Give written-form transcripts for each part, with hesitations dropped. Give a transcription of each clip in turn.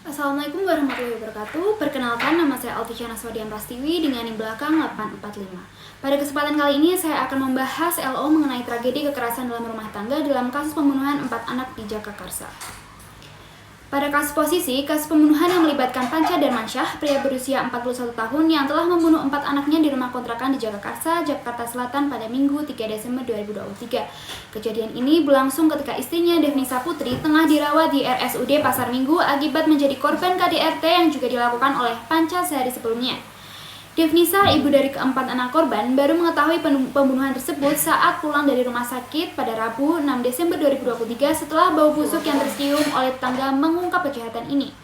Assalamualaikum warahmatullahi wabarakatuh. Perkenalkan, nama saya Alfisyana Swadian Prastiwi dengan NIM belakang 845. Pada kesempatan kali ini saya akan membahas LO mengenai tragedi kekerasan dalam rumah tangga dalam kasus pembunuhan 4 anak di Jagakarsa. Pada kasus pembunuhan yang melibatkan Panca Darmansyah, pria berusia 41 tahun yang telah membunuh 4 anaknya di rumah kontrakan di Jagakarsa, Jakarta Selatan pada Minggu 3 Desember 2023. Kejadian ini berlangsung ketika istrinya Devnisa Putri tengah dirawat di RSUD Pasar Minggu akibat menjadi korban KDRT yang juga dilakukan oleh Panca sehari sebelumnya. Devnisa, ibu dari keempat anak korban, baru mengetahui pembunuhan tersebut saat pulang dari rumah sakit pada Rabu 6 Desember 2023 setelah bau busuk yang tercium oleh tetangga mengungkap kejahatan ini.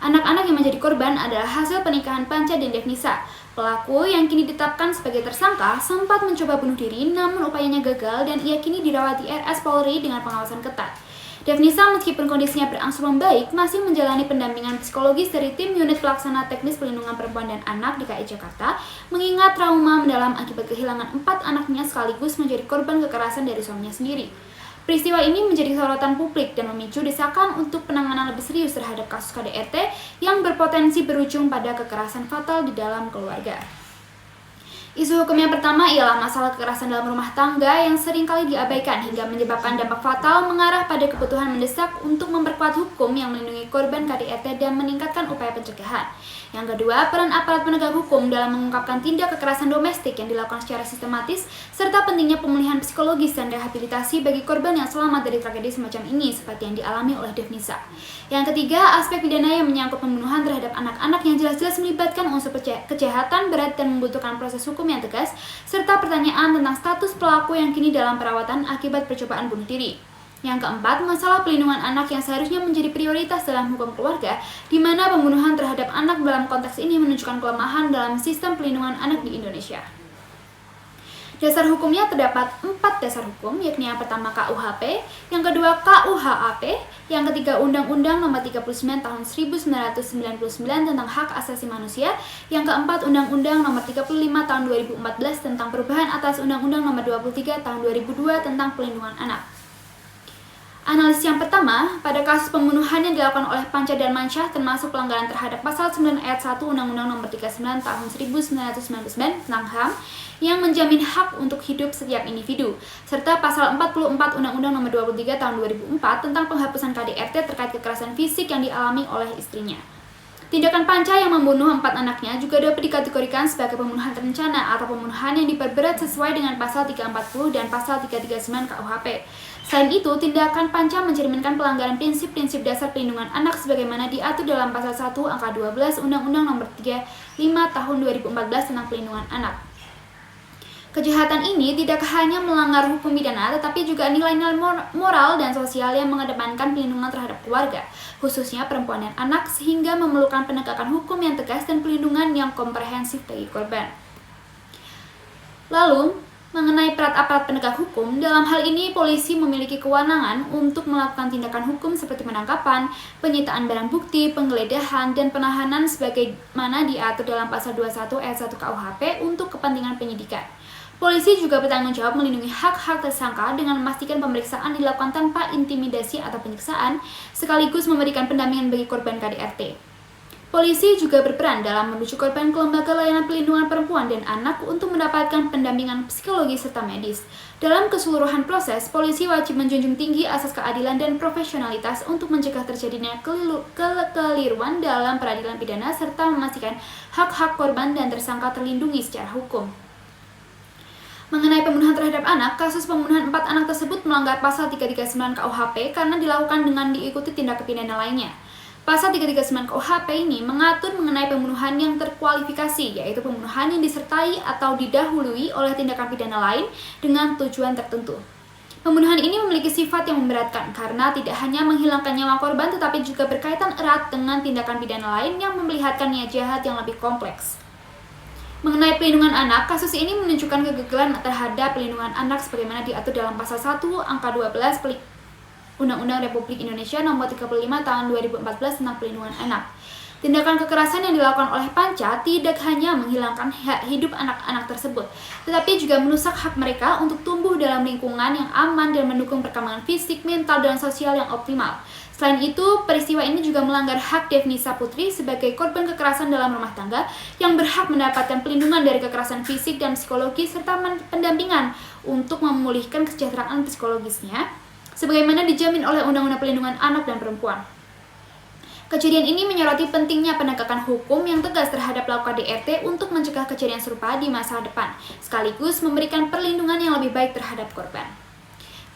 Anak-anak yang menjadi korban adalah hasil pernikahan Panca dan Devnisa. Pelaku yang kini ditetapkan sebagai tersangka sempat mencoba bunuh diri namun upayanya gagal dan ia kini dirawat di RS Polri dengan pengawasan ketat. Devnisa meskipun kondisinya berangsur membaik masih menjalani pendampingan psikologis dari tim unit pelaksana teknis pelindungan perempuan dan anak DKI Jakarta mengingat trauma mendalam akibat kehilangan 4 anaknya sekaligus menjadi korban kekerasan dari suaminya sendiri. Peristiwa ini menjadi sorotan publik dan memicu desakan untuk penanganan lebih serius terhadap kasus KDRT yang berpotensi berujung pada kekerasan fatal di dalam keluarga. Isu hukum yang pertama ialah masalah kekerasan dalam rumah tangga yang seringkali diabaikan hingga menyebabkan dampak fatal mengarah pada kebutuhan mendesak untuk memperkuat hukum yang melindungi korban KDRT dan meningkatkan upaya pencegahan. Yang kedua, peran aparat penegak hukum dalam mengungkapkan tindak kekerasan domestik yang dilakukan secara sistematis, serta pentingnya pemulihan psikologis dan rehabilitasi bagi korban yang selamat dari tragedi semacam ini seperti yang dialami oleh Devnisa. Yang ketiga, aspek pidana yang menyangkut pembunuhan terhadap anak-anak yang jelas-jelas melibatkan unsur kejahatan berat dan membutuhkan proses hukum yang tegas, serta pertanyaan tentang status pelaku yang kini dalam perawatan akibat percobaan bunuh diri. Yang keempat, masalah pelindungan anak yang seharusnya menjadi prioritas dalam hukum keluarga, di mana pembunuhan terhadap anak dalam konteks ini menunjukkan kelemahan dalam sistem pelindungan anak di Indonesia. Dasar hukumnya terdapat 4 dasar hukum, yakni yang pertama KUHP, yang kedua KUHAP, yang ketiga Undang-Undang Nomor 39 Tahun 1999 tentang Hak Asasi Manusia, yang keempat Undang-Undang Nomor 35 Tahun 2014 tentang perubahan atas Undang-Undang Nomor 23 Tahun 2002 tentang Pelindungan Anak. Analisis yang pertama, pada kasus pembunuhan yang dilakukan oleh Panca Darmansyah termasuk pelanggaran terhadap Pasal 9 Ayat 1 Undang-Undang Nomor 39 Tahun 1999 tentang HAM yang menjamin hak untuk hidup setiap individu, serta Pasal 44 Undang-Undang Nomor 23 Tahun 2004 tentang penghapusan KDRT terkait kekerasan fisik yang dialami oleh istrinya. Tindakan Panca yang membunuh 4 anaknya juga dapat dikategorikan sebagai pembunuhan terencana atau pembunuhan yang diperberat sesuai dengan Pasal 340 dan Pasal 339 KUHP. Selain itu, tindakan Panca mencerminkan pelanggaran prinsip-prinsip dasar perlindungan anak sebagaimana diatur dalam Pasal 1 Angka 12 Undang-Undang Nomor 35 Tahun 2014 tentang Pelindungan Anak. Kejahatan ini tidak hanya melanggar hukum pidana, tetapi juga nilai-nilai moral dan sosial yang mengedepankan pelindungan terhadap keluarga, khususnya perempuan dan anak, sehingga memerlukan penegakan hukum yang tegas dan pelindungan yang komprehensif bagi korban. Lalu, mengenai peran aparat penegak hukum, dalam hal ini polisi memiliki kewenangan untuk melakukan tindakan hukum seperti penangkapan, penyitaan barang bukti, penggeledahan, dan penahanan sebagaimana diatur dalam Pasal 21 Ayat 1 KUHP untuk kepentingan penyidikan. Polisi juga bertanggung jawab melindungi hak-hak tersangka dengan memastikan pemeriksaan dilakukan tanpa intimidasi atau penyiksaan, sekaligus memberikan pendampingan bagi korban KDRT. Polisi juga berperan dalam merujuk korban ke lembaga layanan pelindungan perempuan dan anak untuk mendapatkan pendampingan psikologi serta medis. Dalam keseluruhan proses, polisi wajib menjunjung tinggi asas keadilan dan profesionalitas untuk mencegah terjadinya kekeliruan dalam peradilan pidana serta memastikan hak-hak korban dan tersangka terlindungi secara hukum. Mengenai pembunuhan terhadap anak, kasus pembunuhan 4 anak tersebut melanggar Pasal 339 KUHP karena dilakukan dengan diikuti tindak pidana lainnya. Pasal 339 KUHP ini mengatur mengenai pembunuhan yang terkualifikasi, yaitu pembunuhan yang disertai atau didahului oleh tindakan pidana lain dengan tujuan tertentu. Pembunuhan ini memiliki sifat yang memberatkan karena tidak hanya menghilangkan nyawa korban tetapi juga berkaitan erat dengan tindakan pidana lain yang memperlihatkan niat jahat yang lebih kompleks. Mengenai pelindungan anak, kasus ini menunjukkan kegagalan terhadap pelindungan anak sebagaimana diatur dalam Pasal 1 Angka 12 Undang-Undang Republik Indonesia Nomor 35 Tahun 2014 tentang Pelindungan Anak. Tindakan kekerasan yang dilakukan oleh Panca tidak hanya menghilangkan hak hidup anak-anak tersebut, tetapi juga merusak hak mereka untuk tumbuh dalam lingkungan yang aman dan mendukung perkembangan fisik, mental, dan sosial yang optimal. Selain itu, peristiwa ini juga melanggar hak Devnisa Putri sebagai korban kekerasan dalam rumah tangga yang berhak mendapatkan perlindungan dari kekerasan fisik dan psikologis serta pendampingan untuk memulihkan kesejahteraan psikologisnya sebagaimana dijamin oleh Undang-Undang Perlindungan Anak dan Perempuan. Kejadian ini menyoroti pentingnya penegakan hukum yang tegas terhadap pelaku KDRT untuk mencegah kejadian serupa di masa depan, sekaligus memberikan perlindungan yang lebih baik terhadap korban.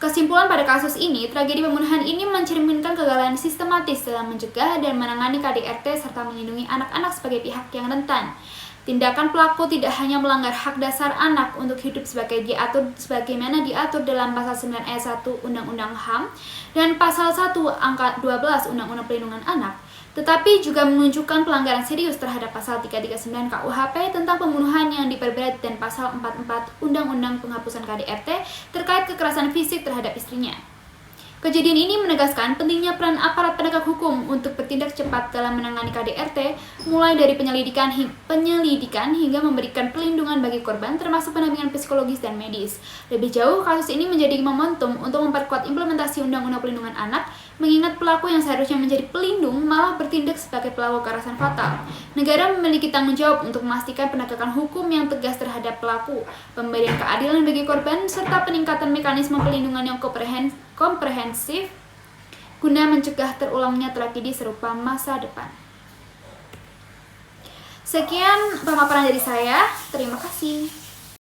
Kesimpulan pada kasus ini, tragedi pembunuhan ini mencerminkan kegagalan sistematis dalam mencegah dan menangani KDRT serta melindungi anak-anak sebagai pihak yang rentan. Tindakan pelaku tidak hanya melanggar hak dasar anak untuk hidup sebagaimana diatur dalam pasal 9 ayat 1 Undang-Undang HAM dan pasal 1 angka 12 Undang-Undang Perlindungan Anak, tetapi juga menunjukkan pelanggaran serius terhadap pasal 339 KUHP tentang pembunuhan yang diperberat dan pasal 44 Undang-Undang Penghapusan KDRT terkait kekerasan fisik terhadap istrinya. Kejadian ini menegaskan pentingnya peran aparat penegak hukum untuk bertindak cepat dalam menangani KDRT, mulai dari penyelidikan hingga memberikan perlindungan bagi korban termasuk pendampingan psikologis dan medis. Lebih jauh, kasus ini menjadi momentum untuk memperkuat implementasi Undang-Undang Perlindungan Anak, mengingat pelaku yang seharusnya menjadi pelindung malah bertindak sebagai pelaku kekerasan fatal. Negara memiliki tanggung jawab untuk memastikan penegakan hukum yang tegas terhadap pelaku, pemberian keadilan bagi korban, serta peningkatan mekanisme perlindungan yang komprehensif guna mencegah terulangnya tragedi serupa masa depan. Sekian pemaparan dari saya. Terima kasih.